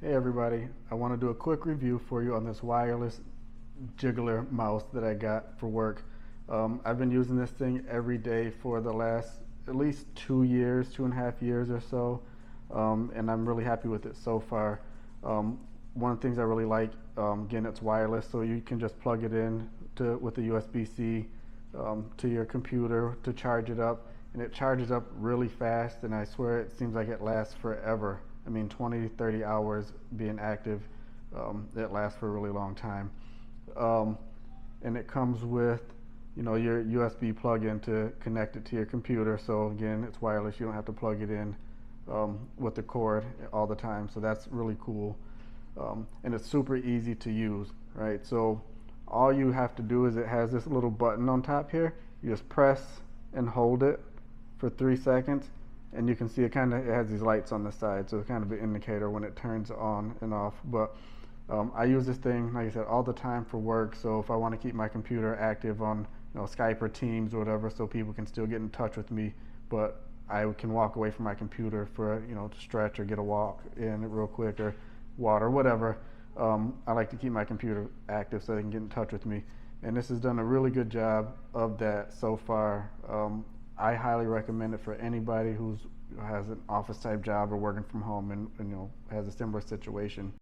Hey everybody, I want to do a quick review for you on this wireless jiggler mouse that I got for work. I've been using this thing every day for the last at least 2 years, 2.5 years or so, and I'm really happy with it so far. One of the things I really like, again, it's wireless, so you can just plug it in with a USB-C to your computer to charge it up, and it charges up really fast, and I swear it seems like it lasts forever. I mean, 20, 30 hours being active, it lasts for a really long time. Um, and it comes with, your USB plug-in to connect it to your computer. So again, it's wireless. You don't have to plug it in with the cord all the time. So that's really cool. And it's super easy to use, right? So all you have to do is it has this little button on top here. You just press and hold it for 3 seconds, and you can see it has these lights on the side, so it's kind of an indicator when it turns on and off. But I use this thing, like I said, all the time for work. So if I want to keep my computer active on Skype or Teams or whatever, so people can still get in touch with me, but I can walk away from my computer for to stretch or get a walk in real quick or water, whatever. I like to keep my computer active so they can get in touch with me, and this has done a really good job of that so far. I highly recommend it for anybody who has an office type job or working from home and has a similar situation.